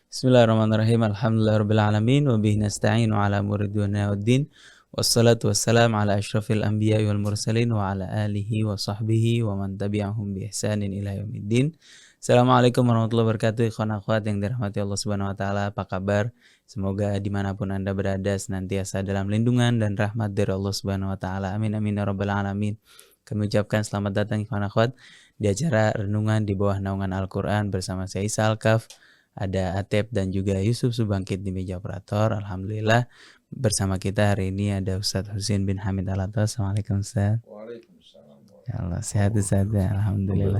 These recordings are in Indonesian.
Bismillahirrahmanirrahim. Alhamdulillahirabbil alamin wa bihi nasta'inu ala umuri dunya waddin. Wassalatu wassalamu ala asyrafil anbiya'i wal mursalin wa ala alihi wa sahbihi wa man tabi'ahum bi ihsanin ila yaumiddin. Assalamualaikum warahmatullahi wabarakatuh. Ikhwan akhwat yang dirahmati Allah Subhanahu wa taala, apa kabar? Semoga dimanapun Anda berada senantiasa dalam lindungan dan rahmat dari Allah Subhanahu wa taala. Amin amin ya rabbal alamin. Kami ucapkan selamat datang ikhwan akhwat di acara renungan di bawah naungan Al-Qur'an bersama saya Isa Al-Kaf. Ada Atep dan juga Yusuf Subangkit di meja operator. Alhamdulillah bersama kita hari ini ada Ustadz Husin bin Hamid Alatas. Assalamualaikum Ustadz. Waalaikumsalam. Ya Allah, sehat Ustadz ya. Alhamdulillah.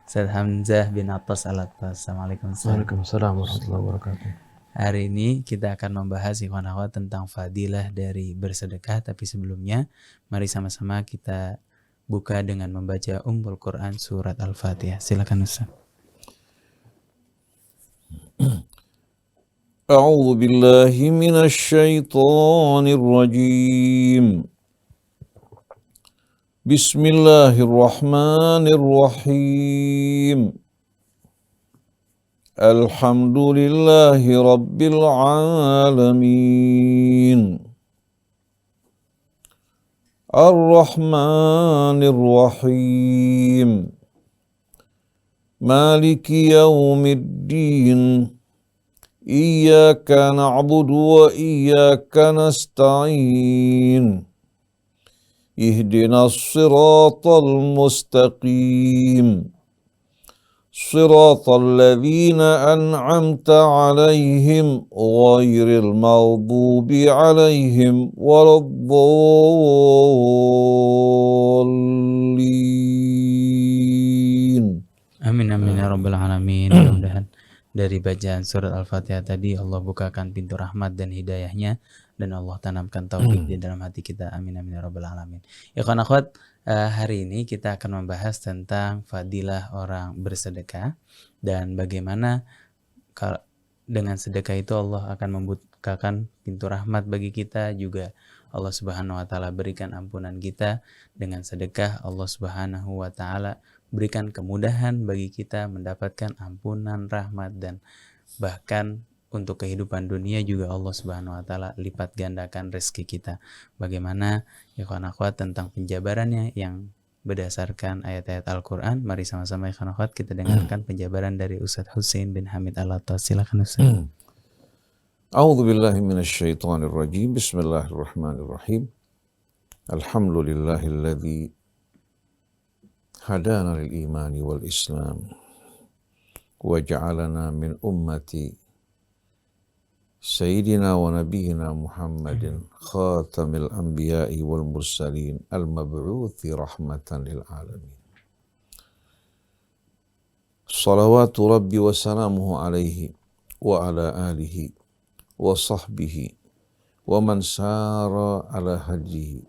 Ustadz Hamzah bin Atas Alatas. Assalamualaikum Ustadz. Waalaikumsalam warahmatullahi wabarakatuh. Hari ini kita akan membahas ikhwan akhwat tentang fadilah dari bersedekah. Tapi sebelumnya mari sama-sama kita buka dengan membaca Ummul Quran surat Al-Fatihah. Silakan Ustadz. أعوذ بالله من الشيطان الرجيم. بسم الله الرحمن الرحيم. الحمد لله رب العالمين. الرحمن الرحيم. مالك يوم الدين. إياك نعبد وإياك نستعين. اهدنا الصراط المستقيم. صراط الذين أنعمت عليهم غير المغضوب عليهم ولا الضالين. Amin amin ya rabbal alamin. Mudah-mudahan dari bacaan surat Al-Fatihah tadi Allah bukakan pintu rahmat dan hidayahnya dan Allah tanamkan taufik di dalam hati kita. Amin amin ya rabbal alamin. Ya kan akhwat, hari ini kita akan membahas tentang fadilah orang bersedekah dan bagaimana dengan sedekah itu Allah akan membukakan pintu rahmat bagi kita, juga Allah Subhanahu wa taala berikan ampunan kita. Dengan sedekah Allah Subhanahu wa taala berikan kemudahan bagi kita mendapatkan ampunan, rahmat, dan bahkan untuk kehidupan dunia juga Allah Subhanahu wa taala lipat gandakan rezeki kita. Bagaimana ikhwan akhwat tentang penjabarannya yang berdasarkan ayat-ayat Al-Qur'an? Mari sama-sama ikhwan akhwat kita dengarkan penjabaran dari Ustadz Husin bin Hamid Alatas. Silakan Ustadz. A'udzu billahi minasyaitonir rajim. Bismillahirrahmanirrahim. Alhamdulillahilladzi hadana lil imani wal islam wa ja'alana min ummati sayyidina wa nabiyyina Muhammadin khatamil anbiya'i wal mursalin al mab'uthi rahmatan lil alamin. Salawatu rabbi wa salamuhu alaihi wa ala alihi wa sahbihi wa man sara ala hadihi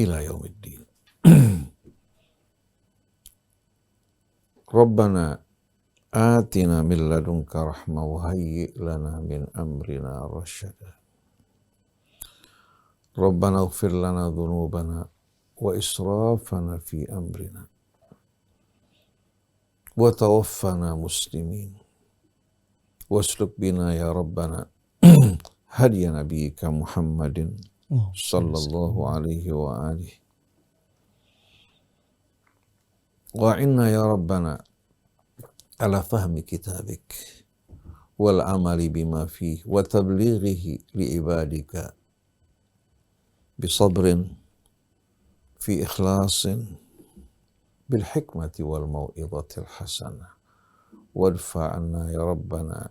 ila yaumiddin. Rabbana atina min ladunka rahmah wa hayyi lana min amrina rasyada. Rabbana ighfir lana dhunubana wa israfana fi amrina wa tawaffana muslimin wasluk bina ya Rabbana hadiya nabiyyika Muhammadin sallallahu alaihi wa alihi wa'inna ya Rabbana ala fahmi kitabik wal amali bima fih wa tablighihi li ibadika bisabrin fi ikhlasin bil hikmati wal mau'izatil hasanah wadfa' anna ya Rabbana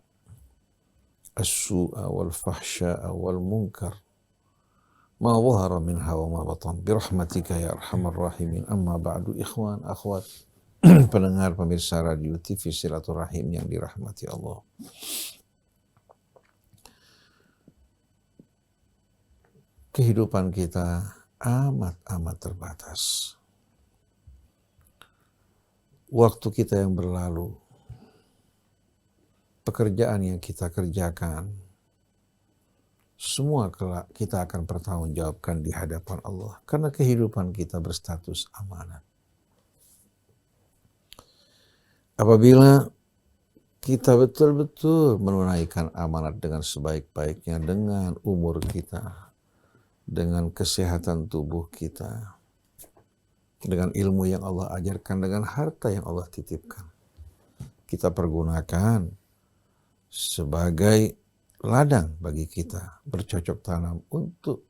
as-su'a wal fahsya'a wal munkar ma zahara minha wa ma batan birahmatika ya arhamar rahimin. Amma ba'du, ikhwan akhwat pendengar pemirsa radio TV Silaturahim yang dirahmati Allah. Kehidupan kita amat terbatas. Waktu kita yang berlalu, pekerjaan yang kita kerjakan, semua kelak kita akan pertanggungjawabkan di hadapan Allah. Karena kehidupan kita berstatus amanat. Apabila kita betul-betul menunaikan amanat dengan sebaik-baiknya, dengan umur kita, dengan kesehatan tubuh kita, dengan ilmu yang Allah ajarkan, dengan harta yang Allah titipkan. Kita pergunakan sebagai ladang bagi kita bercocok tanam untuk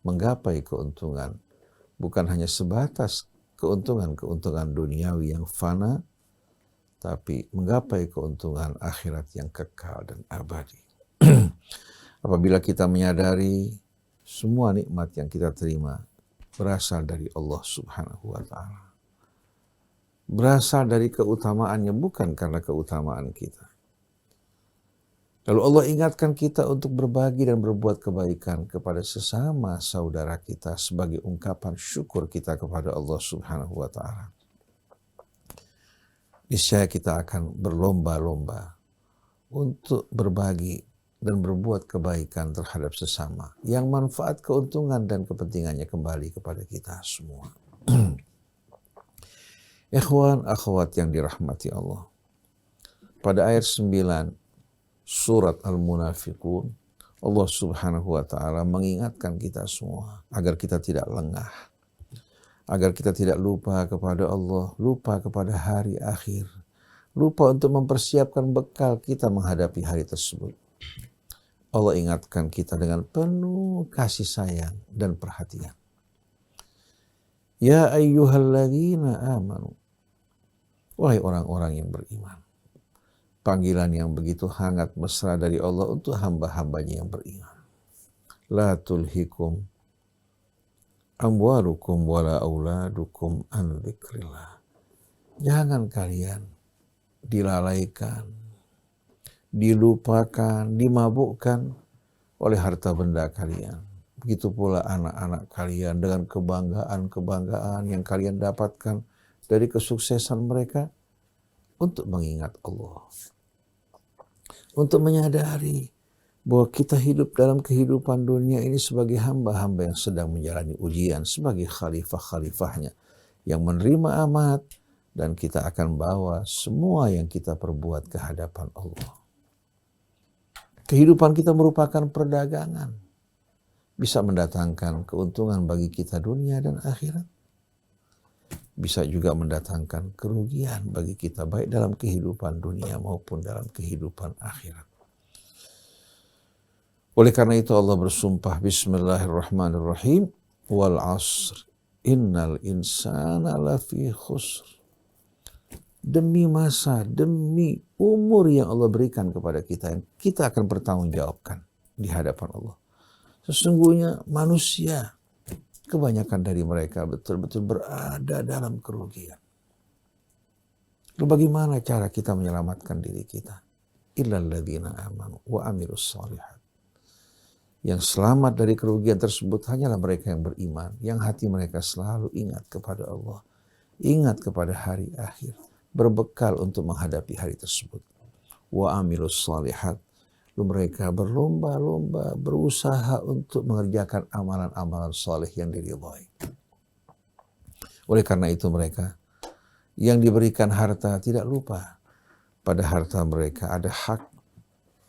menggapai keuntungan, bukan hanya sebatas keuntungan duniawi yang fana, tapi menggapai keuntungan akhirat yang kekal dan abadi. Apabila kita menyadari semua nikmat yang kita terima berasal dari Allah Subhanahu wa Ta'ala, berasal dari keutamaannya, bukan karena keutamaan kita. Lalu Allah ingatkan kita untuk berbagi dan berbuat kebaikan kepada sesama saudara kita sebagai ungkapan syukur kita kepada Allah Subhanahu wa Ta'ala. Niscaya kita akan berlomba-lomba untuk berbagi dan berbuat kebaikan terhadap sesama yang manfaat, keuntungan, dan kepentingannya kembali kepada kita semua. Ikhwan, akhwat yang dirahmati Allah. Pada ayat 9 surat Al-Munafiqun, Allah Subhanahu wa Ta'ala mengingatkan kita semua agar kita tidak lengah, agar kita tidak lupa kepada Allah, lupa kepada hari akhir, lupa untuk mempersiapkan bekal kita menghadapi hari tersebut. Allah ingatkan kita dengan penuh kasih sayang dan perhatian. Ya ayyuhalladzina amanu, wahai orang-orang yang beriman. Panggilan yang begitu hangat mesra dari Allah untuk hamba-hambanya yang beriman. La tulhikum amwalukum wala auladukum an dzikrillah. Jangan kalian dilalaikan, dilupakan, dimabukkan oleh harta benda kalian. Begitu pula anak-anak kalian dengan kebanggaan-kebanggaan yang kalian dapatkan dari kesuksesan mereka untuk mengingat Allah. Untuk menyadari bahwa kita hidup dalam kehidupan dunia ini sebagai hamba-hamba yang sedang menjalani ujian, sebagai khalifah-khalifahnya yang menerima amanat, dan kita akan bawa semua yang kita perbuat ke hadapan Allah. Kehidupan kita merupakan perdagangan, bisa mendatangkan keuntungan bagi kita dunia dan akhirat, bisa juga mendatangkan kerugian bagi kita baik dalam kehidupan dunia maupun dalam kehidupan akhirat. Oleh karena itu Allah bersumpah, Bismillahirrahmanirrahim, wal asr innal insana lafi khusr. Demi masa, demi umur yang Allah berikan kepada kita, yang kita akan bertanggungjawabkan di hadapan Allah. Sesungguhnya manusia, kebanyakan dari mereka betul-betul berada dalam kerugian. Lalu bagaimana cara kita menyelamatkan diri kita? Illal ladzina amanu wa amilus shalihat. Yang selamat dari kerugian tersebut hanyalah mereka yang beriman, yang hati mereka selalu ingat kepada Allah, ingat kepada hari akhir, berbekal untuk menghadapi hari tersebut. Wa amilus shalihat. Lalu mereka berlomba-lomba, berusaha untuk mengerjakan amalan-amalan saleh yang diridhai. Oleh karena itu mereka yang diberikan harta tidak lupa pada harta mereka ada hak,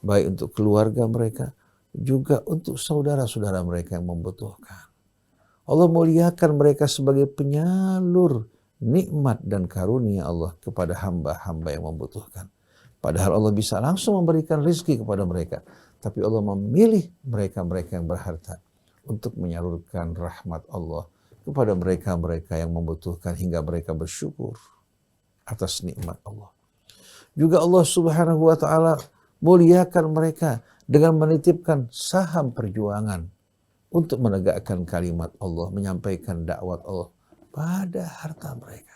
baik untuk keluarga mereka, juga untuk saudara-saudara mereka yang membutuhkan. Allah muliakan mereka sebagai penyalur nikmat dan karunia Allah kepada hamba-hamba yang membutuhkan. Padahal Allah bisa langsung memberikan rezeki kepada mereka. Tapi Allah memilih mereka-mereka yang berharta untuk menyalurkan rahmat Allah kepada mereka-mereka yang membutuhkan hingga mereka bersyukur atas nikmat Allah. Juga Allah Subhanahu wa Ta'ala muliakan mereka dengan menitipkan saham perjuangan untuk menegakkan kalimat Allah, menyampaikan dakwat Allah pada harta mereka.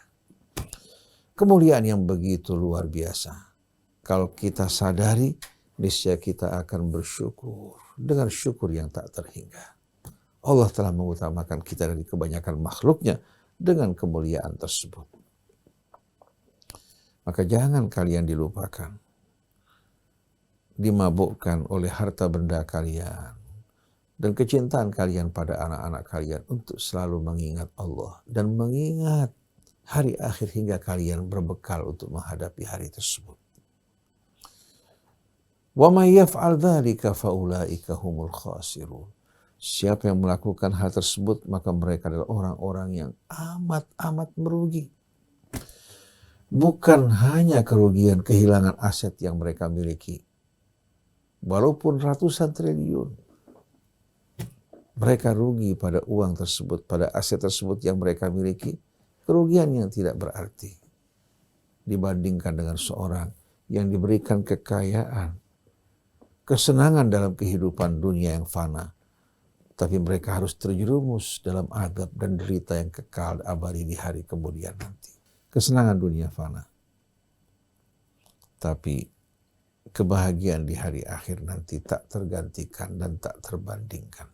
Kemuliaan yang begitu luar biasa. Kalau kita sadari, niscaya kita akan bersyukur dengan syukur yang tak terhingga. Allah telah mengutamakan kita dari kebanyakan makhluknya dengan kemuliaan tersebut. Maka jangan kalian dilupakan, dimabukkan oleh harta benda kalian dan kecintaan kalian pada anak-anak kalian untuk selalu mengingat Allah dan mengingat hari akhir hingga kalian berbekal untuk menghadapi hari tersebut. Wa may yaf'al dzalika faulaika humul khasirun. Siapa yang melakukan hal tersebut, maka mereka adalah orang-orang yang amat merugi. Bukan hanya kerugian kehilangan aset yang mereka miliki, walaupun ratusan triliun, mereka rugi pada uang tersebut, pada aset tersebut yang mereka miliki, kerugian yang tidak berarti dibandingkan dengan seorang yang diberikan kekayaan, kesenangan dalam kehidupan dunia yang fana, tapi mereka harus terjerumus dalam azab dan derita yang kekal abadi di hari kemudian nanti. Kesenangan dunia fana, tapi kebahagiaan di hari akhir nanti tak tergantikan dan tak terbandingkan.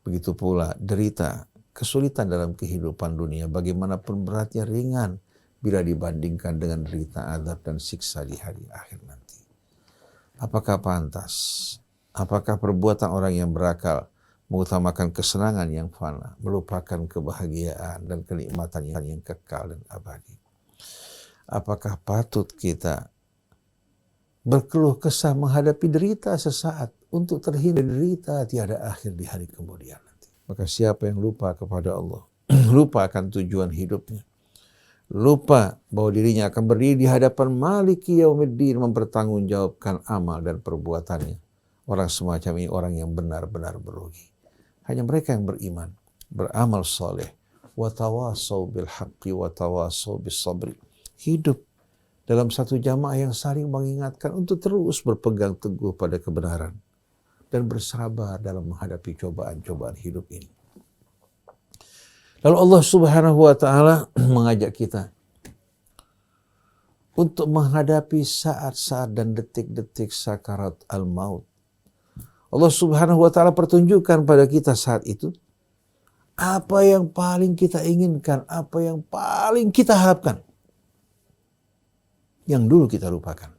Begitu pula derita, kesulitan dalam kehidupan dunia, bagaimanapun beratnya ringan bila dibandingkan dengan derita azab dan siksa di hari akhir nanti. Apakah pantas? Apakah perbuatan orang yang berakal mengutamakan kesenangan yang fana, melupakan kebahagiaan dan kenikmatan yang kekal dan abadi? Apakah patut kita berkeluh kesah menghadapi derita sesaat untuk terhindar derita tiada akhir di hari kemudian nanti? Maka siapa yang lupa kepada Allah, lupa akan tujuan hidupnya, lupa bahwa dirinya akan berdiri di hadapan Maliki Yaumiddin mempertanggungjawabkan amal dan perbuatannya, orang semacam ini orang yang benar-benar merugi. Hanya mereka yang beriman, beramal soleh, wa tawasau bil haqqi wa tawasau bis sabri, hidup dalam satu jamaah yang saling mengingatkan untuk terus berpegang teguh pada kebenaran dan bersabar dalam menghadapi cobaan-cobaan hidup ini. Lalu Allah Subhanahu wa taala mengajak kita untuk menghadapi saat-saat dan detik-detik sakarat al-maut. Allah Subhanahu wa taala pertunjukkan pada kita saat itu apa yang paling kita inginkan, apa yang paling kita harapkan, yang dulu kita lupakan.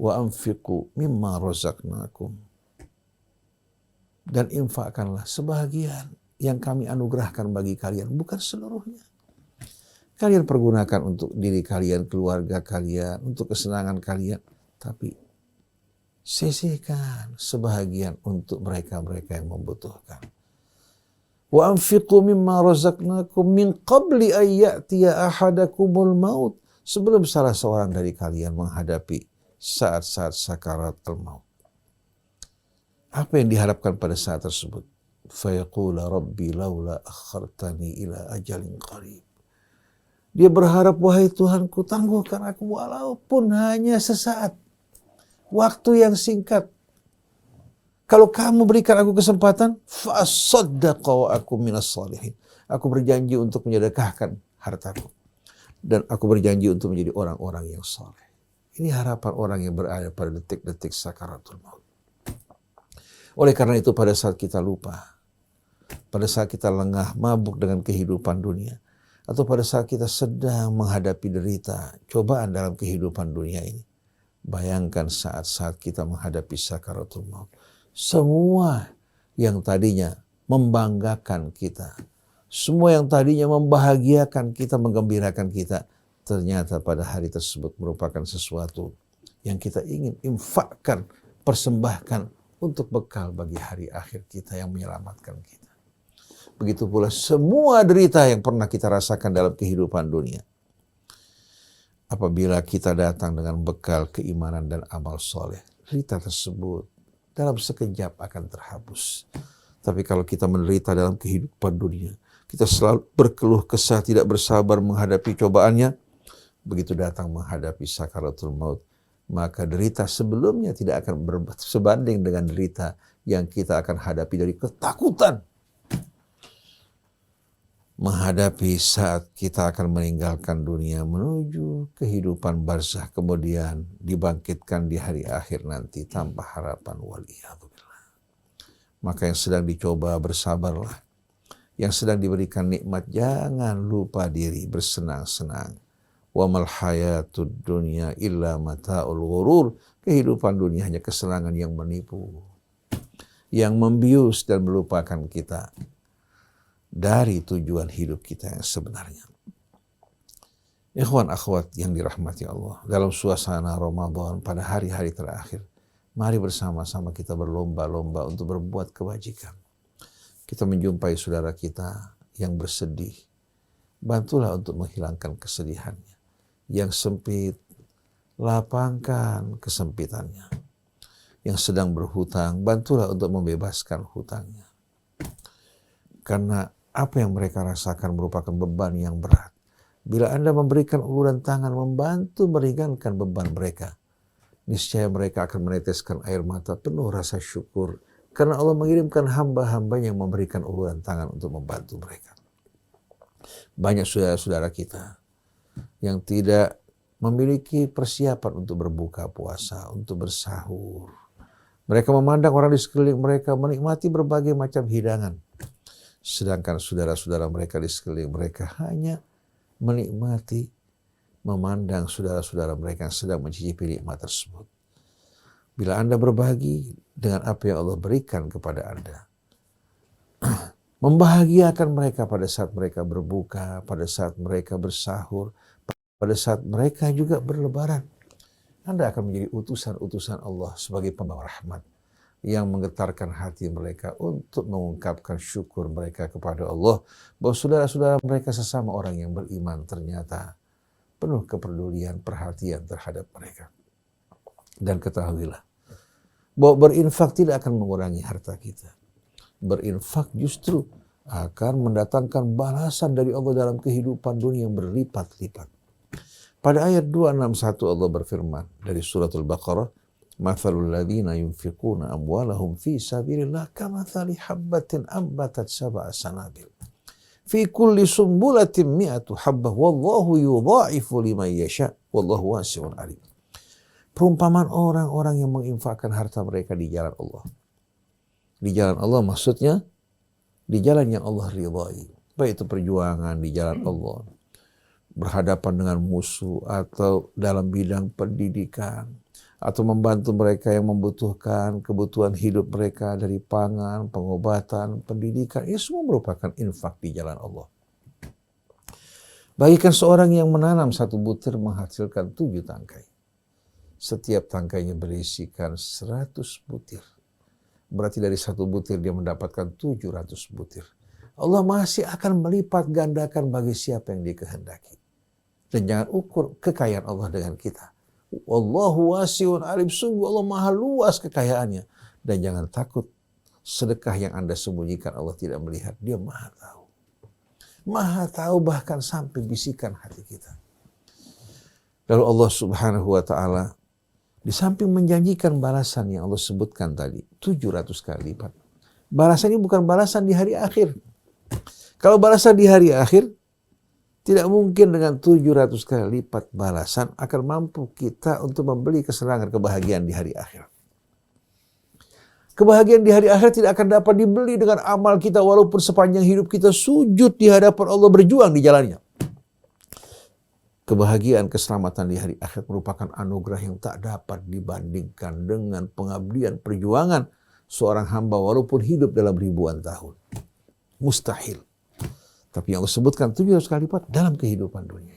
Wa anfiqu mimma razaqnakum. Dan infakkanlah sebahagian yang kami anugerahkan bagi kalian, bukan seluruhnya. Kalian pergunakan untuk diri kalian, keluarga kalian, untuk kesenangan kalian, tapi sisihkan sebahagian untuk mereka-mereka yang membutuhkan. Wa anfiqu mimma razaqnakum min qabli an ya'tiya ahadakumul maut. Sebelum salah seorang dari kalian menghadapi saat-saat sakarat al-maut. Apa yang diharapkan pada saat tersebut? Fayaqula rabbi laula akhartani ila ajalin qarib. Dia berharap, wahai Tuhanku, tangguhkan aku walaupun hanya sesaat. Waktu yang singkat. Kalau kamu berikan aku kesempatan, fasaddaqa wa aku minas salihin. Aku berjanji untuk menyedekahkan hartaku. Dan aku berjanji untuk menjadi orang-orang yang saleh. Ini harapan orang yang berada pada detik-detik sakaratul maut. Oleh karena itu pada saat kita lupa, pada saat kita lengah mabuk dengan kehidupan dunia, atau pada saat kita sedang menghadapi derita, cobaan dalam kehidupan dunia ini, bayangkan saat-saat kita menghadapi sakaratul maut. Semua yang tadinya membanggakan kita, semua yang tadinya membahagiakan kita, menggembirakan kita, ternyata pada hari tersebut merupakan sesuatu yang kita ingin infakkan, persembahkan untuk bekal bagi hari akhir kita yang menyelamatkan kita. Begitu pula semua derita yang pernah kita rasakan dalam kehidupan dunia. Apabila kita datang dengan bekal keimanan dan amal soleh, derita tersebut dalam sekejap akan terhapus. Tapi kalau kita menderita dalam kehidupan dunia, kita selalu berkeluh kesah, tidak bersabar menghadapi cobaannya. Begitu datang menghadapi sakaratul maut, maka derita sebelumnya tidak akan sebanding dengan derita yang kita akan hadapi dari ketakutan. Menghadapi saat kita akan meninggalkan dunia menuju kehidupan barzah, kemudian dibangkitkan di hari akhir nanti tanpa harapan, waliyadzubillah. Maka yang sedang dicoba bersabarlah. Yang sedang diberikan nikmat, jangan lupa diri, bersenang-senang. Wa mal hayatud dunya illa mata'ul ghurur. Kehidupan dunia hanya kesenangan yang menipu, yang membius dan melupakan kita dari tujuan hidup kita yang sebenarnya. Ikhwan akhwat yang dirahmati Allah, dalam suasana Ramadan pada hari-hari terakhir, Mari bersama-sama kita berlomba-lomba untuk berbuat kebajikan. Kita menjumpai saudara kita yang bersedih, bantulah untuk menghilangkan kesedihannya. Yang sempit, lapangkan kesempitannya. Yang sedang berhutang, bantulah untuk membebaskan hutangnya. Karena apa yang mereka rasakan merupakan beban yang berat. Bila Anda memberikan uluran tangan membantu meringankan beban mereka, niscaya mereka akan meneteskan air mata penuh rasa syukur karena Allah mengirimkan hamba-hamba yang memberikan uluran tangan untuk membantu mereka. Banyak saudara-saudara kita yang tidak memiliki persiapan untuk berbuka puasa, untuk bersahur. Mereka memandang orang di sekeliling mereka menikmati berbagai macam hidangan. Sedangkan saudara-saudara mereka di sekeliling mereka hanya menikmati, memandang saudara-saudara mereka yang sedang mencicipi nikmat tersebut. Bila Anda berbagi dengan apa yang Allah berikan kepada Anda, membahagiakan mereka pada saat mereka berbuka, pada saat mereka bersahur, pada saat mereka juga berlebaran, Anda akan menjadi utusan-utusan Allah sebagai pembawa rahmat yang menggetarkan hati mereka untuk mengungkapkan syukur mereka kepada Allah bahwa saudara-saudara mereka sesama orang yang beriman ternyata penuh kepedulian, perhatian terhadap mereka. Dan ketahuilah bahwa berinfak tidak akan mengurangi harta kita. Berinfak justru akan mendatangkan balasan dari Allah dalam kehidupan dunia yang berlipat-lipat. Pada ayat 261 Allah berfirman dari surat Al-Baqarah, "Mathalul ladzina yunfiquna amwalahum fi sabilillah kamathali habbatin ambatat sab'a sanabil. Fi kulli sumbulatin mi'atu habbah wallahu yudha'ifu liman yasha wallahu wasi'un alim." Perumpamaan orang-orang yang menginfakkan harta mereka di jalan Allah. Di jalan Allah maksudnya di jalan yang Allah ridhai. Baik itu perjuangan di jalan Allah, berhadapan dengan musuh, atau dalam bidang pendidikan, atau membantu mereka yang membutuhkan kebutuhan hidup mereka dari pangan, pengobatan, pendidikan. Ini semua merupakan infak di jalan Allah. Bagikan seorang yang menanam satu butir menghasilkan 7 tangkai. Setiap tangkainya berisikan 100 butir. Berarti dari satu butir dia mendapatkan 700 butir. Allah masih akan melipat gandakan bagi siapa yang dikehendaki. Dan jangan ukur kekayaan Allah dengan kita. Wallahu wasi'un alim, sungguh Allah maha luas kekayaannya. Dan jangan takut sedekah yang Anda sembunyikan Allah tidak melihat. Dia maha tahu. Maha tahu bahkan sampai bisikan hati kita. Lalu Allah subhanahu wa ta'ala di samping menjanjikan balasan yang Allah sebutkan tadi, 700 kali lipat. Balasan ini bukan balasan di hari akhir. Kalau balasan di hari akhir, tidak mungkin dengan 700 kali lipat balasan akan mampu kita untuk membeli kesenangan kebahagiaan di hari akhir. Kebahagiaan di hari akhir tidak akan dapat dibeli dengan amal kita walaupun sepanjang hidup kita sujud di hadapan Allah berjuang di jalannya. Kebahagiaan keselamatan di hari akhir merupakan anugerah yang tak dapat dibandingkan dengan pengabdian perjuangan seorang hamba walaupun hidup dalam ribuan tahun. Mustahil. Tapi yang Allah sebutkan 700 kali lipat dalam kehidupan dunia.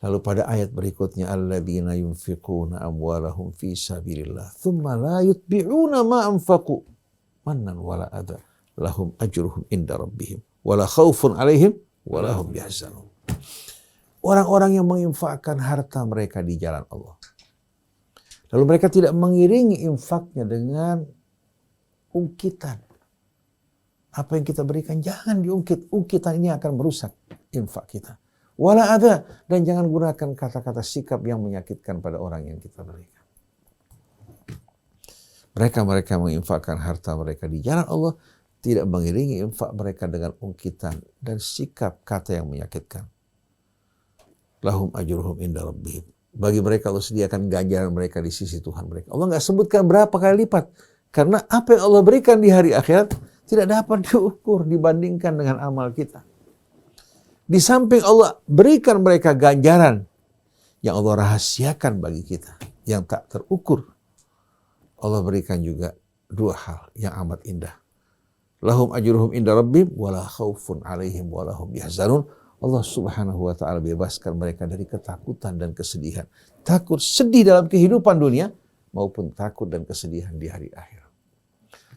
Lalu pada ayat berikutnya, alladzina yunfiquna amwalahum fi sabilillah thumma la yutbi'una ma anfaqu mannan wala adha lahum ajruhum inda rabbihim wala khaufun alaihim wala hum yahzanun. Orang-orang yang menginfakkan harta mereka di jalan Allah. Lalu mereka tidak mengiringi infaknya dengan ungkitan. Apa yang kita berikan jangan diungkit. Ungkitan ini akan merusak infak kita. Wala adha, dan jangan gunakan kata-kata sikap yang menyakitkan pada orang yang kita berikan. Mereka menginfakkan harta mereka di jalan Allah, tidak mengiringi infak mereka dengan ungkitan dan sikap kata yang menyakitkan. Lahum ajruhum inda rabbihim. Bagi mereka Allah sediakan ganjaran mereka di sisi Tuhan mereka. Allah nggak sebutkan berapa kali lipat. Karena apa yang Allah berikan di hari akhirat tidak dapat diukur dibandingkan dengan amal kita. Di samping Allah berikan mereka ganjaran yang Allah rahasiakan bagi kita, yang tak terukur. Allah berikan juga 2 hal yang amat indah. Lahum ajruhum inda rabbihim wala khaufun alaihim wala hum yahzanun. Allah subhanahu wa ta'ala bebaskan mereka dari ketakutan dan kesedihan. Takut, sedih dalam kehidupan dunia, maupun takut dan kesedihan di hari akhir.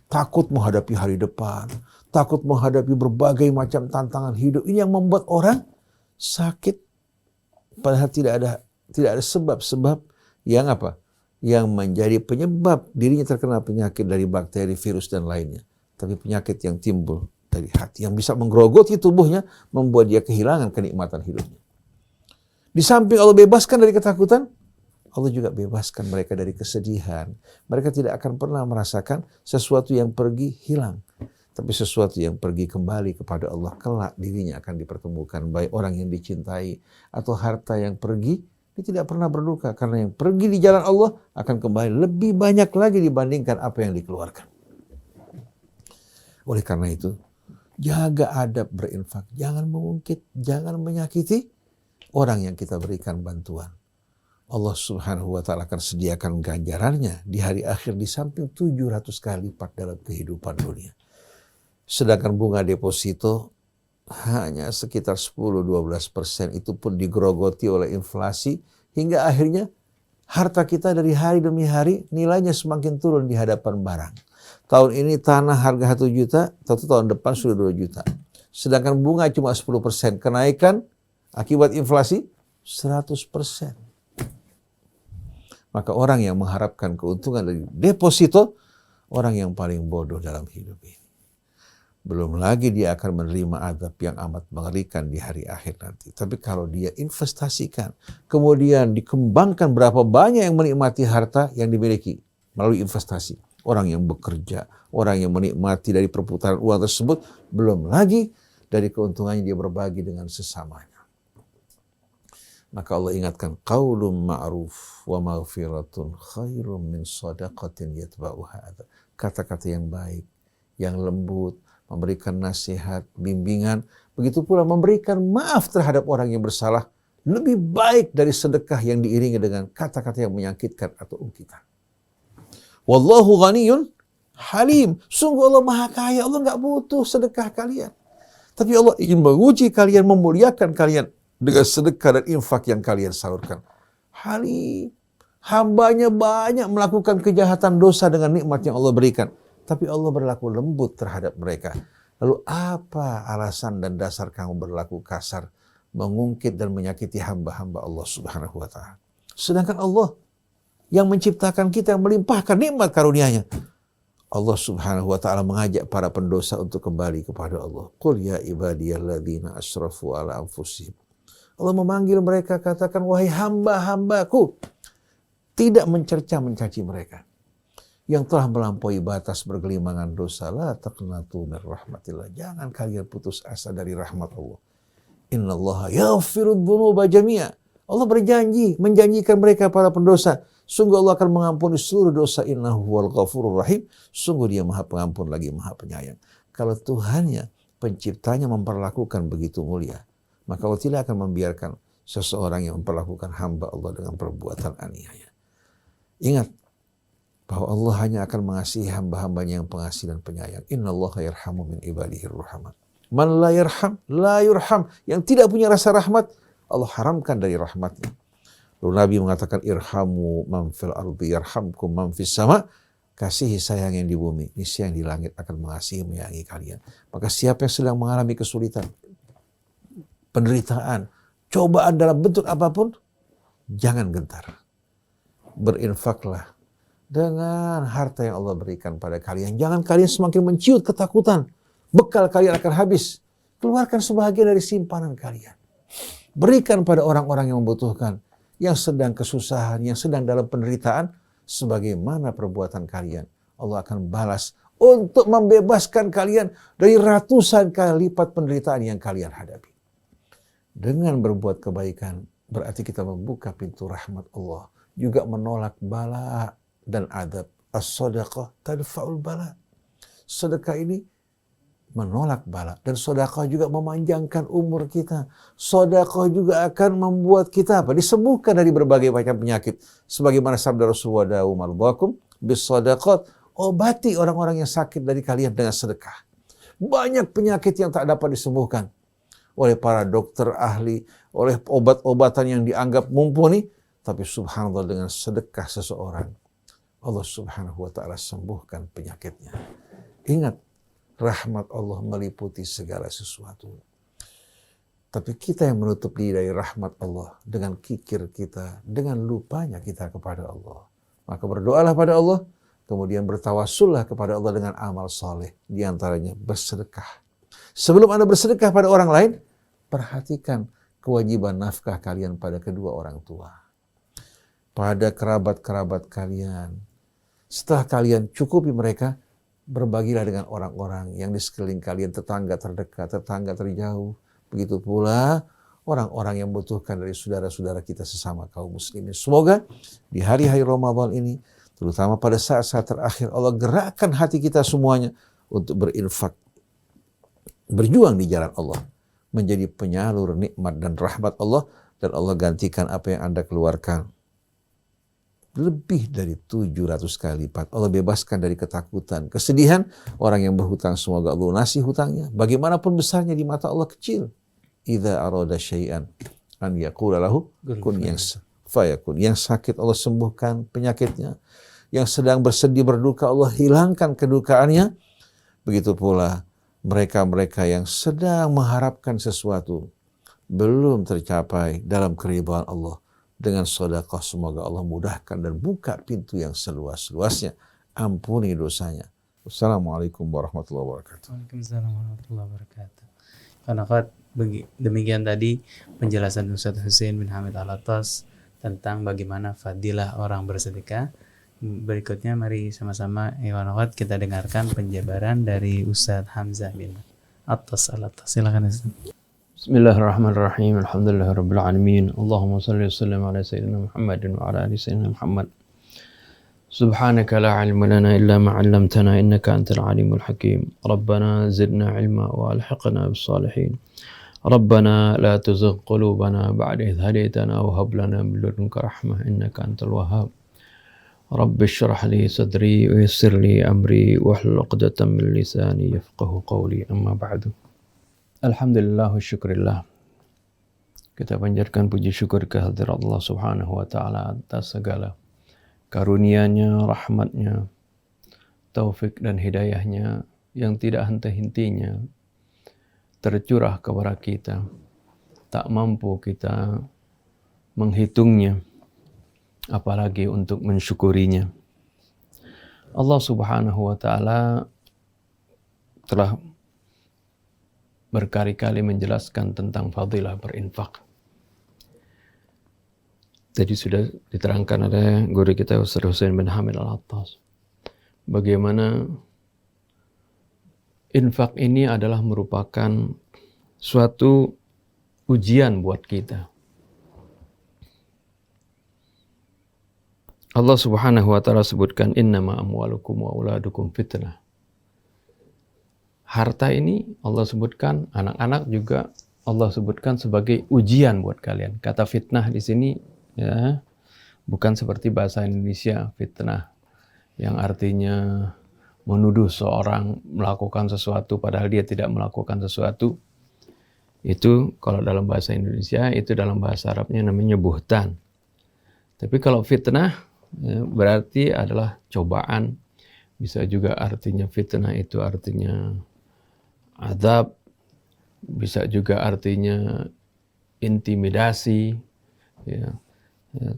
Takut menghadapi hari depan, takut menghadapi berbagai macam tantangan hidup. Ini yang membuat orang sakit, padahal tidak ada sebab-sebab yang apa? Yang menjadi penyebab dirinya terkena penyakit dari bakteri, virus, dan lainnya. Tapi penyakit yang timbul dari hati, yang bisa menggerogoti tubuhnya, membuat dia kehilangan kenikmatan hidupnya. Di samping Allah bebaskan dari ketakutan, Allah juga bebaskan mereka dari kesedihan. Mereka tidak akan pernah merasakan sesuatu yang pergi hilang. Tapi sesuatu yang pergi kembali kepada Allah, kelak dirinya akan dipertemukan. Baik orang yang dicintai atau harta yang pergi, dia tidak pernah berduka. Karena yang pergi di jalan Allah akan kembali lebih banyak lagi dibandingkan apa yang dikeluarkan. Oleh karena itu, jaga adab berinfak. Jangan mengungkit, jangan menyakiti orang yang kita berikan bantuan. Allah Subhanahu wa Ta'ala akan sediakan ganjarannya di hari akhir di samping 700 kali lipat dalam kehidupan dunia. Sedangkan bunga deposito hanya sekitar 10-12%, itu pun digerogoti oleh inflasi hingga akhirnya harta kita dari hari demi hari nilainya semakin turun di hadapan barang. Tahun ini tanah harga 1 juta, tahun depan sudah 2 juta. Sedangkan bunga cuma 10%, kenaikan akibat inflasi 100%. Maka orang yang mengharapkan keuntungan dari deposito, orang yang paling bodoh dalam hidup ini. Belum lagi dia akan menerima azab yang amat mengerikan di hari akhir nanti. Tapi kalau dia investasikan, kemudian dikembangkan, berapa banyak yang menikmati harta yang dimiliki melalui investasi. Orang yang bekerja, orang yang menikmati dari perputaran uang tersebut, belum lagi dari keuntungannya dia berbagi dengan sesamanya. Maka Allah ingatkan, qaulun ma'ruf wa maghfiratun khairum min shadaqatin yatba'uha adza. Kata-kata yang baik, yang lembut, memberikan nasihat, bimbingan, begitu pula memberikan maaf terhadap orang yang bersalah, lebih baik dari sedekah yang diiringi dengan kata-kata yang menyakitkan atau ungkitan. Wallahu ghaniyun halim. Sungguh Allah Maha Kaya, Allah nggak butuh sedekah kalian. Tapi Allah ingin menguji kalian, memuliakan kalian dengan sedekah dan infak yang kalian salurkan. Halim. Hambanya banyak melakukan kejahatan dosa dengan nikmat yang Allah berikan. Tapi Allah berlaku lembut terhadap mereka. Lalu apa alasan dan dasar kamu berlaku kasar, mengungkit dan menyakiti hamba-hamba Allah Subhanahu wa Ta'ala? Sedangkan Allah yang menciptakan kita, yang melimpahkan nikmat karunia-Nya. Allah Subhanahu wa Ta'ala mengajak para pendosa untuk kembali kepada Allah. Qul ya ibadiyalladzina asrafu ala anfusihim. Allah memanggil mereka, katakan, wahai hamba-hambaku, tidak mencerca mencaci mereka yang telah melampaui batas bergelimangan dosa. La taqnatu min rahmatillah. Jangan kalian putus asa dari rahmat Allah. Innallaha yaghfirudz dzunuba jami'a. Allah berjanji, menjanjikan mereka para pendosa, sungguh Allah akan mengampuni seluruh dosa. Innahu huwal ghafurur rahim. Sungguh Dia Maha Pengampun lagi Maha Penyayang. Kalau Tuhannya, penciptanya memperlakukan begitu mulia, maka Allah tidak akan membiarkan seseorang yang memperlakukan hamba Allah dengan perbuatan aniaya. Ingat bahwa Allah hanya akan mengasihi hamba-hambanya yang pengasih dan penyayang. Innallaha yarhamu min ibadihir rahmat. Man la yarham, la yurham. Yang tidak punya rasa rahmat, Allah haramkan dari rahmatnya. Lalu Nabi mengatakan, irhamu man fil ardi yarhamkum man fis sama. Kasihi sayang yang di bumi, niscaya yang di langit akan mengasihi menyayangi kalian. Maka siapa yang sedang mengalami kesulitan, penderitaan, cobaan dalam bentuk apapun, jangan gentar. Berinfaklah dengan harta yang Allah berikan pada kalian. Jangan kalian semakin menciut ketakutan. Bekal kalian akan habis. Keluarkan sebahagian dari simpanan kalian. Berikan pada orang-orang yang membutuhkan, yang sedang kesusahan, yang sedang dalam penderitaan. Sebagaimana perbuatan kalian, Allah akan balas untuk membebaskan kalian dari ratusan kali lipat penderitaan yang kalian hadapi. Dengan berbuat kebaikan, berarti kita membuka pintu rahmat Allah. Juga menolak bala dan adab. As-sadaqah tadfa'ul bala. Sedekah ini menolak bala. Dan sedekah juga memanjangkan umur kita. Sedekah juga akan membuat kita disembuhkan dari berbagai macam penyakit. Sebagaimana sabda Rasulullah, da'u mardakum bis-sadaqat. Obati orang-orang yang sakit dari kalian dengan sedekah. Banyak penyakit yang tak dapat disembuhkan oleh para dokter ahli, oleh obat-obatan yang dianggap mumpuni. Tapi subhanallah, dengan sedekah seseorang, Allah Subhanahu wa ta'ala sembuhkan penyakitnya. Ingat, rahmat Allah meliputi segala sesuatu. Tapi kita yang menutup diri dari rahmat Allah dengan kikir kita, dengan lupanya kita kepada Allah. Maka berdoalah pada Allah, kemudian bertawassullah kepada Allah dengan amal soleh. Di antaranya bersedekah. Sebelum Anda bersedekah pada orang lain, perhatikan kewajiban nafkah kalian pada kedua orang tua. Pada kerabat-kerabat kalian. Setelah kalian cukupi mereka, berbagilah dengan orang-orang yang di sekeliling kalian, tetangga terdekat, tetangga terjauh. Begitu pula orang-orang yang membutuhkan dari saudara-saudara kita sesama kaum muslimin. Semoga di hari-hari Ramadan ini, terutama pada saat-saat terakhir, Allah gerakkan hati kita semuanya untuk berinfak, berjuang di jalan Allah, menjadi penyalur nikmat dan rahmat Allah, dan Allah gantikan apa yang Anda keluarkan lebih dari 700 kali lipat. Allah bebaskan dari ketakutan, kesedihan. Orang yang berhutang semoga Allah lunasi hutangnya. Bagaimanapun besarnya di mata Allah kecil. Idza arada syai'an an yaqula lahu kun fayakun. Yang sakit Allah sembuhkan penyakitnya. Yang sedang bersedih berduka Allah hilangkan kedukaannya. Begitu pula mereka-mereka yang sedang mengharapkan sesuatu belum tercapai dalam keridhaan Allah. Dengan sedekah semoga Allah mudahkan dan buka pintu yang seluas-luasnya. Ampuni dosanya. Wassalamualaikum warahmatullahi wabarakatuh. Waalaikumsalam warahmatullahi wabarakatuh. Karena demikian tadi penjelasan Ustaz Husain bin Hamid Alatas tentang bagaimana fadilah orang bersedekah. Berikutnya mari sama-sama kita dengarkan penjabaran dari Ustaz Hamzah bin Alatas. Silakan Ustaz. Bismillahirrahmanirrahim. Alhamdulillahirabbil alamin. Allahumma shalli wa sallim ala sayyidina Muhammadin wa ala ali sayyidina Muhammad. Subhanaka la ilma lana illa ma 'allamtana innaka antal alimul hakim. Rabbana zidna ilma wa alhiqna bis salihin. Rabbana la tuzigh qulubana ba'da idh hadaytana wa hab lana min ladunka rahmah innaka antal wahhab. Rabbi shrah li sadri wa yassir li amri wahlul 'uqdatam min lisani yafqahu qawli. Amma ba'du. Alhamdulillah wa syukurillah. Kita panjatkan puji syukur kehadirat Allah Subhanahu wa ta'ala atas segala karunia-Nya, rahmat-Nya, taufik dan hidayah-Nya yang tidak henti-hentinya tercurah kepada kita. Tak mampu kita menghitungnya, apalagi untuk mensyukurinya. Allah Subhanahu wa ta'ala telah berkali-kali menjelaskan tentang fadilah berinfak. Tadi sudah diterangkan oleh guru kita Ustaz Husain bin Hamid Alatas. Bagaimana infak ini adalah merupakan suatu ujian buat kita. Allah Subhanahu wa ta'ala sebutkan innama amwalukum wa auladukum fitnah. Harta ini Allah sebutkan, anak-anak juga Allah sebutkan sebagai ujian buat kalian. Kata fitnah di sini ya bukan seperti bahasa Indonesia fitnah yang artinya menuduh seorang melakukan sesuatu padahal dia tidak melakukan sesuatu. Itu kalau dalam bahasa Indonesia, itu dalam bahasa Arabnya namanya buhtan. Tapi kalau fitnah ya, berarti adalah cobaan. Bisa juga artinya fitnah itu artinya azab, bisa juga artinya intimidasi, ya,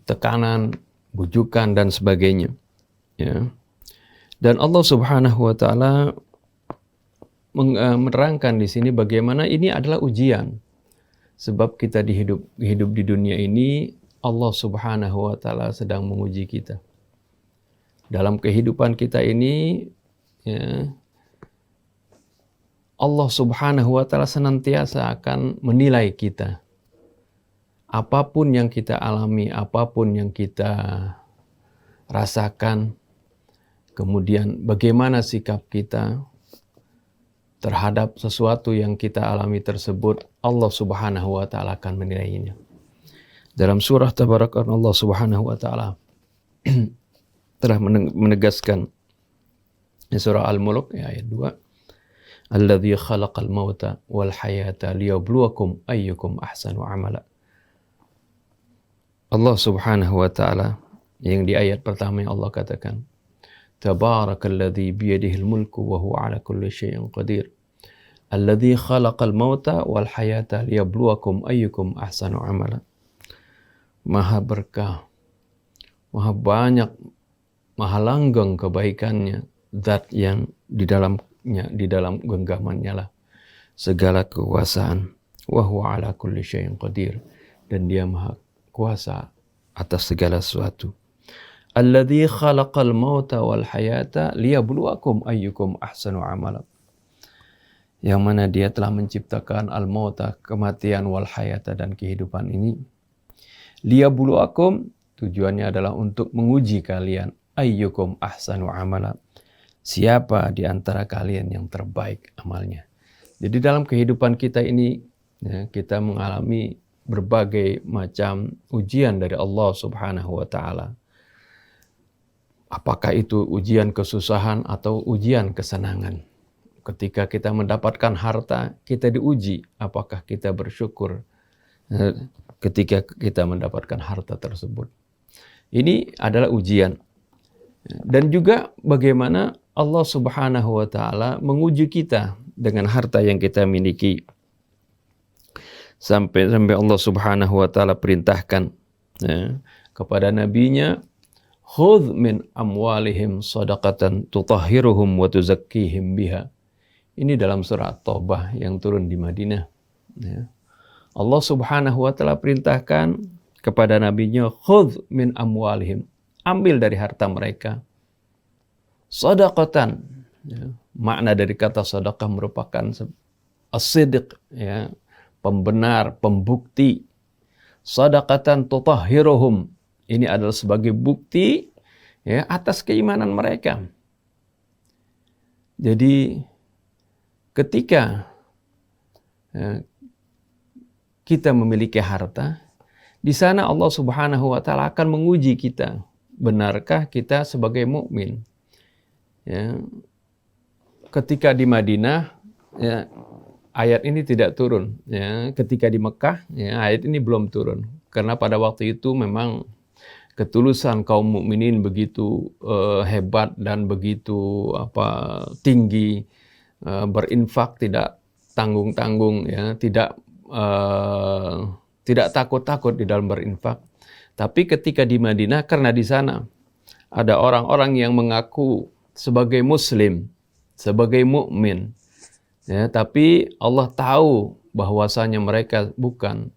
tekanan, bujukan dan sebagainya. Ya. Dan Allah Subhanahu wa ta'ala menerangkan di sini bagaimana ini adalah ujian. Sebab kita hidup di dunia ini, Allah Subhanahu wa ta'ala sedang menguji kita. Dalam kehidupan kita ini, ya, Allah Subhanahu wa ta'ala senantiasa akan menilai kita. Apapun yang kita alami, apapun yang kita rasakan, kemudian bagaimana sikap kita terhadap sesuatu yang kita alami tersebut, Allah Subhanahu wa ta'ala akan menilainya. Dalam surah Tabarakan Allah Subhanahu wa ta'ala telah menegaskan di surah Al-Mulk ayat 2. Alladzi khalaqal mauta wal hayata liyabluwakum ayyukum ahsanu amala. Allah Subhanahu wa ta'ala yang di ayat pertama yang Allah katakan, Tabarakalladzi biyadihil mulku wa huwa ala kulli syai'in qadir. Alladzi khalaqal mauta wal hayata liyabluwakum ayyukum ahsanu amala. Maha berkah, maha banyak, maha langgeng kebaikannya, zat yang di dalam genggamannya lah segala kekuasaan. Wa huwa ala kulli syai'in qadir, dan dia maha kuasa atas segala sesuatu. Alladzi khalaqal mauta wal hayata liyabluwakum ayyukum ahsanu amala. Yang mana dia telah menciptakan al-mauta, kematian, wal hayata, dan kehidupan ini. Liyabluwakum, tujuannya adalah untuk menguji kalian. Ayyukum ahsanu amala. Siapa di antara kalian yang terbaik amalnya. Jadi dalam kehidupan kita ini, ya, kita mengalami berbagai macam ujian dari Allah Subhanahu wa Ta'ala. Apakah itu ujian kesusahan atau ujian kesenangan? Ketika kita mendapatkan harta, kita diuji apakah kita bersyukur ketika kita mendapatkan harta tersebut. Ini adalah ujian. Dan juga bagaimana Allah Subhanahu wa Ta'ala menguji kita dengan harta yang kita miliki. Sampai Allah Subhanahu wa Ta'ala perintahkan, ya, kepada nabinya, khudh min amwalihim sadaqatan tutahhiruhum wa tuzakkihim biha. Ini dalam surah Taubah yang turun di Madinah. Ya. Allah Subhanahu wa Ta'ala perintahkan kepada nabinya, khudh min amwalihim, ambil dari harta mereka. Sadaqatan, ya. Makna dari kata sadaqah merupakan as-sidq, ya, pembenar, pembukti. Sadaqatan tutahhiruhum, ini adalah sebagai bukti, ya, atas keimanan mereka. Jadi ketika, ya, kita memiliki harta, di sana Allah Subhanahu wa Ta'ala akan menguji kita. Benarkah kita sebagai mukmin? Ya. Ketika di Madinah, ya, ayat ini tidak turun. Ya. Ketika di Mekah, ya, ayat ini belum turun. Karena pada waktu itu memang ketulusan kaum mukminin begitu hebat dan begitu tinggi. Berinfak tidak tanggung-tanggung, ya, tidak takut-takut di dalam berinfak. Tapi ketika di Madinah, karena di sana ada orang-orang yang mengaku sebagai muslim, sebagai mukmin, ya, tapi Allah tahu bahwasanya mereka bukan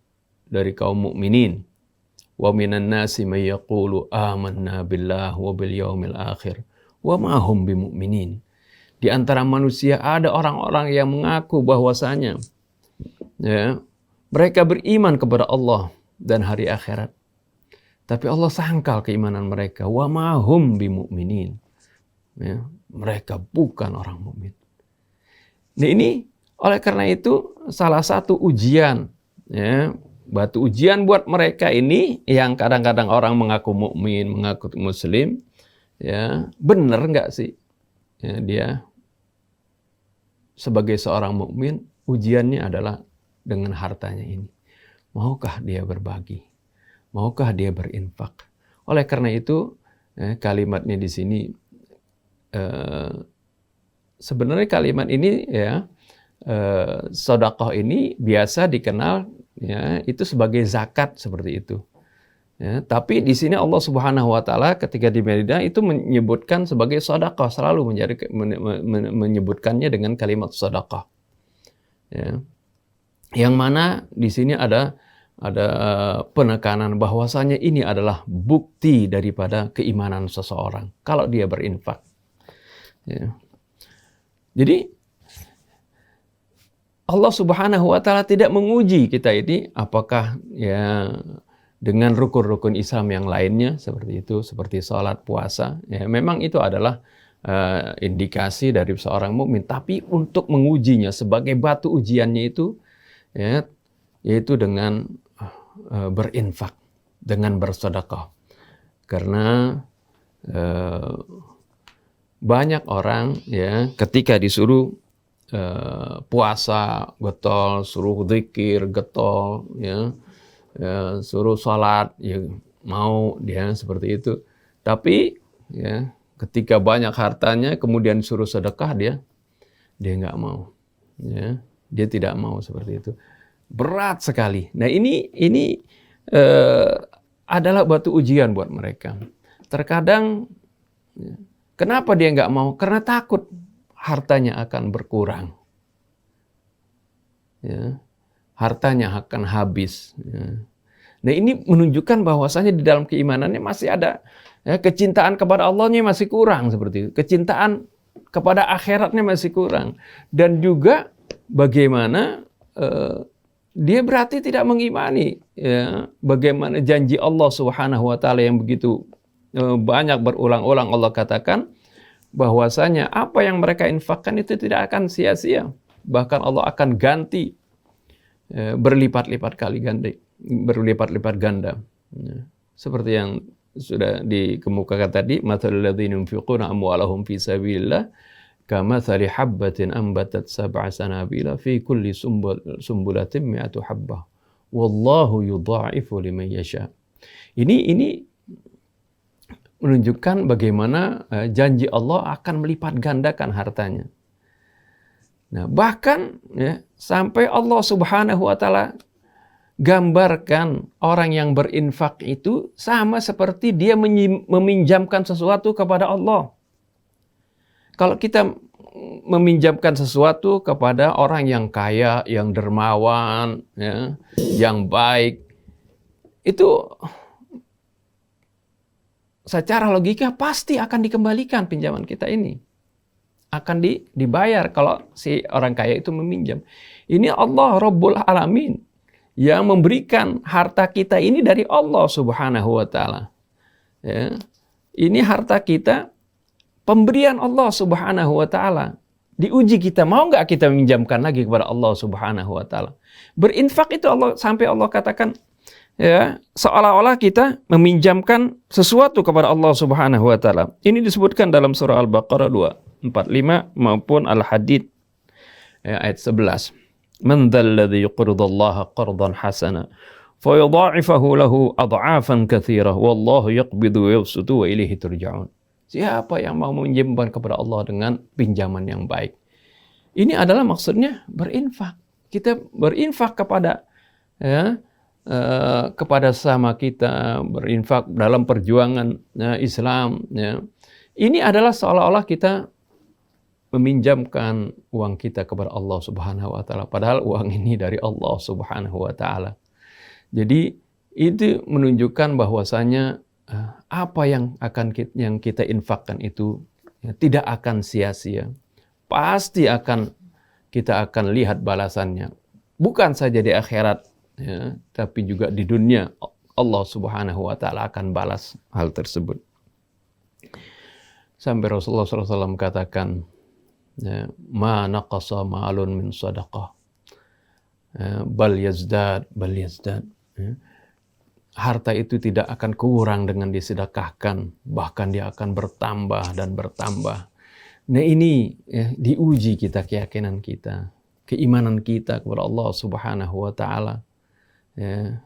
dari kaum mukminin. Wa minan nasi may yaqulu amanna billah wa bil yaumil akhir wa ma hum bimu'minin. Di antara manusia ada orang-orang yang mengaku bahwasanya, ya, mereka beriman kepada Allah dan hari akhirat. Tapi Allah sangkal keimanan mereka. Wa ma hum bimu'minin. Ya, mereka bukan orang mukmin. Nah, ini oleh karena itu salah satu ujian, ya, batu ujian buat mereka ini yang kadang-kadang orang mengaku mukmin, mengaku muslim, ya, benar nggak sih, ya, dia sebagai seorang mukmin, ujiannya adalah dengan hartanya ini. Maukah dia berbagi? Maukah dia berinfak? Oleh karena itu, kalimatnya di sini, sebenarnya kalimat ini, ya, sedekah ini biasa dikenal, ya, itu sebagai zakat seperti itu. Ya, tapi di sini Allah Subhanahu wa Ta'ala ketika di Madinah itu menyebutkan sebagai sedekah, selalu menyebutkannya dengan kalimat sedekah. Ya. Yang mana di sini ada penekanan bahwasanya ini adalah bukti daripada keimanan seseorang kalau dia berinfak. Ya. Jadi Allah Subhanahu wa Ta'ala tidak menguji kita ini apakah, ya, dengan rukun-rukun Islam yang lainnya seperti itu, seperti sholat, puasa. Ya, memang itu adalah indikasi dari seorang mukmin. Tapi untuk mengujinya sebagai batu ujiannya itu, ya, yaitu dengan berinfak, dengan bersedekah. Karena banyak orang, ya, ketika disuruh puasa getol, suruh zikir getol, ya, suruh sholat, ya, mau dia seperti itu. Tapi, ya, ketika banyak hartanya kemudian suruh sedekah dia nggak mau, ya, dia tidak mau seperti itu. Berat sekali. Nah ini adalah batu ujian buat mereka. Terkadang kenapa dia nggak mau? Karena takut hartanya akan berkurang, ya, hartanya akan habis. Ya. Nah ini menunjukkan bahwasanya di dalam keimanannya masih ada, ya, kecintaan kepada Allahnya masih kurang seperti itu. Kecintaan kepada akhiratnya masih kurang. Dan juga bagaimana dia berarti tidak mengimani, ya, bagaimana janji Allah Subhanahu wa taala yang begitu banyak berulang-ulang Allah katakan bahwasanya apa yang mereka infakkan itu tidak akan sia-sia. Bahkan Allah akan ganti berlipat-lipat ganda. Seperti yang sudah dikemukakan tadi, mathalul ladzina yunfiquna amwalahum fi sabilillah kamathali habbatin ambatat sab'a sanabila fi kulli sumbulatin mi'atu habbah wallahu yudha'ifu liman yasha. Ini menunjukkan bagaimana janji Allah akan melipat gandakan hartanya. Nah, bahkan, ya, sampai Allah Subhanahu wa taala gambarkan orang yang berinfak itu sama seperti dia meminjamkan sesuatu kepada Allah. Kalau kita meminjamkan sesuatu kepada orang yang kaya, yang dermawan, ya, yang baik, itu secara logika pasti akan dikembalikan pinjaman kita ini. Akan dibayar kalau si orang kaya itu meminjam. Ini Allah Rabbul Alamin yang memberikan harta kita ini dari Allah Subhanahu wa taala. Ya. Ini harta kita pemberian Allah Subhanahu wa taala. Diuji kita, mau nggak kita meminjamkan lagi kepada Allah Subhanahu wa taala. Berinfak itu Allah sampai Allah katakan, ya, seolah-olah kita meminjamkan sesuatu kepada Allah Subhanahu wa taala. Ini disebutkan dalam surah Al-Baqarah 245 maupun Al-Hadid, ya, ayat 11. Man dzalladzi yuqridullaha qardan hasana fayudha'ifahu lahu adha'afan katsirah wallahu yaqbidu wa yabsutu wa ilaihi turja'un. Siapa yang mau meminjamkan kepada Allah dengan pinjaman yang baik? Ini adalah maksudnya berinfak. Kita berinfak kepada, ya, kepada sesama kita, berinfak dalam perjuangan, ya, Islam, ya. Ini adalah seolah-olah kita meminjamkan uang kita kepada Allah Subhanahu wa taala, padahal uang ini dari Allah Subhanahu wa taala. Jadi itu menunjukkan bahwasanya apa yang kita infakkan itu, ya, tidak akan sia-sia. Pasti kita akan lihat balasannya. Bukan saja di akhirat, ya, tapi juga di dunia Allah Subhanahu wa taala akan balas hal tersebut. Sampai Rasulullah SAW katakan, ya, ma naqasa ma'alun min sadaqah, bal yazdad. Ya. Harta itu tidak akan kurang dengan disedekahkan, bahkan dia akan bertambah dan bertambah. Nah ini, ya, diuji kita, keyakinan kita, keimanan kita kepada Allah Subhanahu wa taala. Ya.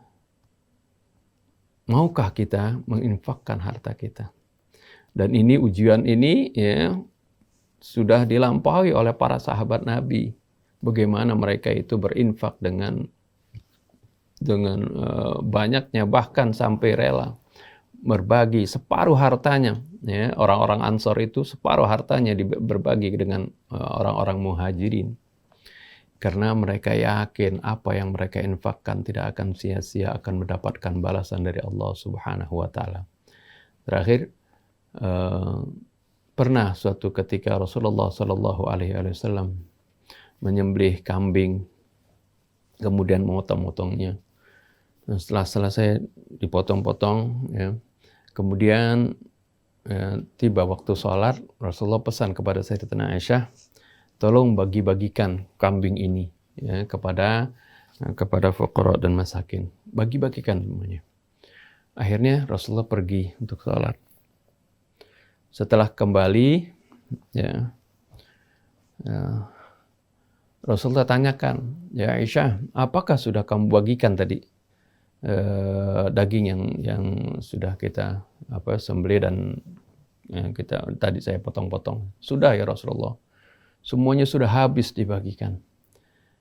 Maukah kita menginfakkan harta kita? Dan ini ujian ini, ya, sudah dilampaui oleh para sahabat Nabi. Bagaimana mereka itu berinfak dengan banyaknya, bahkan sampai rela berbagi separuh hartanya. Ya, orang-orang Ansor itu separuh hartanya berbagi dengan orang-orang Muhajirin. Karena mereka yakin apa yang mereka infakkan tidak akan sia-sia, akan mendapatkan balasan dari Allah Subhanahu wa taala. Terakhir, pernah suatu ketika Rasulullah Shallallahu Alaihi Wasallam menyembelih kambing, kemudian memotong-motongnya. Nah, setelah selesai dipotong-potong, ya, kemudian, ya, tiba waktu sholat, Rasulullah pesan kepada Sayyidatina Aisyah, tolong bagi-bagikan kambing ini, ya, kepada fuqara dan masakin. Bagi-bagikan semuanya. Akhirnya Rasulullah pergi untuk sholat. Setelah kembali, ya, Rasulullah tanyakan, ya Aisyah, apakah sudah kamu bagikan tadi daging yang sudah kita sembelih dan kita tadi saya potong-potong. Sudah ya Rasulullah, semuanya sudah habis dibagikan.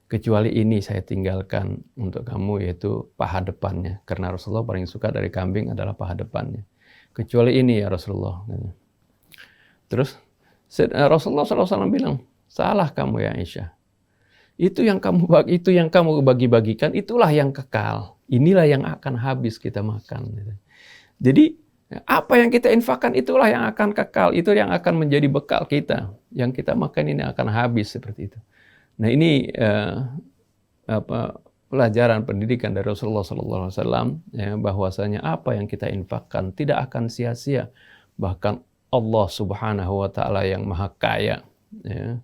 Kecuali ini saya tinggalkan untuk kamu, yaitu paha depannya. Karena Rasulullah paling suka dari kambing adalah paha depannya. Kecuali ini ya Rasulullah. Terus Rasulullah SAW bilang, salah kamu ya Aisyah. Itu yang kamu bagi-bagikan, itulah yang kekal. Inilah yang akan habis kita makan. Jadi apa yang kita infakkan itulah yang akan kekal. Itu yang akan menjadi bekal kita. Yang kita makan ini akan habis seperti itu. Nah ini pelajaran pendidikan dari Rasulullah SAW, ya, bahwasanya apa yang kita infakkan tidak akan sia-sia. Bahkan Allah Subhanahu wa Ta'ala yang Maha Kaya, ya,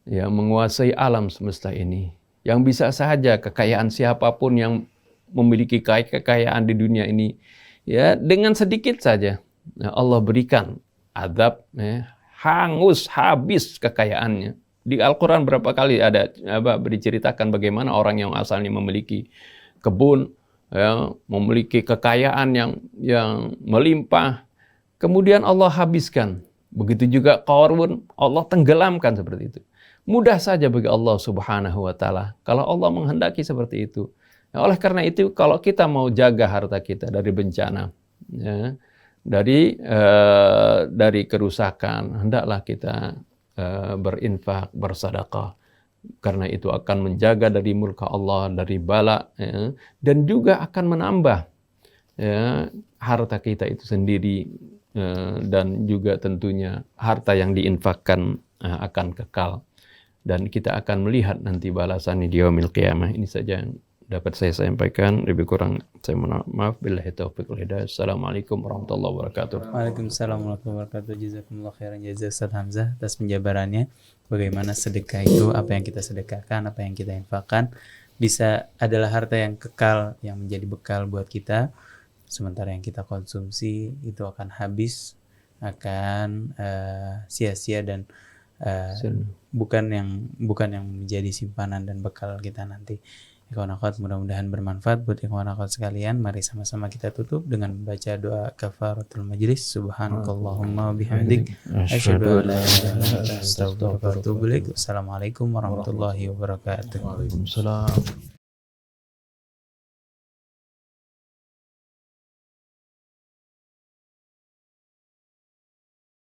yang menguasai alam semesta ini, yang bisa saja kekayaan siapapun yang memiliki kekayaan di dunia ini, ya, dengan sedikit saja Allah berikan azab, ya, hangus habis kekayaannya. Di Al-Quran berapa kali ada diceritakan bagaimana orang yang asalnya memiliki kebun, ya, memiliki kekayaan yang melimpah, kemudian Allah habiskan. Begitu juga Qarun, Allah tenggelamkan seperti itu. Mudah saja bagi Allah Subhanahu wa Ta'ala kalau Allah menghendaki seperti itu. Nah, oleh karena itu, kalau kita mau jaga harta kita dari bencana, ya, dari kerusakan, hendaklah kita berinfak, bersedekah. Karena itu akan menjaga dari murka Allah, dari bala, ya, dan juga akan menambah, ya, harta kita itu sendiri, dan juga tentunya harta yang diinfakkan akan kekal. Dan kita akan melihat nanti balasannya di yaumil qiyamah. Ini saja yang dapat saya sampaikan. Lebih kurang saya mohon maaf. Billahi taufiq wal hidayah. Assalamualaikum warahmatullahi wabarakatuh. Waalaikumsalam warahmatullahi wabarakatuh. Jazakumullah khairan jazaa Ustaz Hamzah atas penjabarannya. Bagaimana sedekah itu, apa yang kita sedekahkan, apa yang kita infakkan, bisa adalah harta yang kekal, yang menjadi bekal buat kita. Sementara yang kita konsumsi itu akan habis, akan sia-sia dan bukan yang menjadi simpanan dan bekal kita nanti. Ikhwan akhwat, mudah-mudahan bermanfaat buat ikhwan akhwat sekalian. Mari sama-sama kita tutup dengan membaca doa kafaratul majlis. Subhanakallahumma bihamdik asyhadu an la ilaha illa anta astaghfiruka wa atubu ilaik. Wassalamualaikum warahmatullahi wabarakatuh. Waalaikumsalam.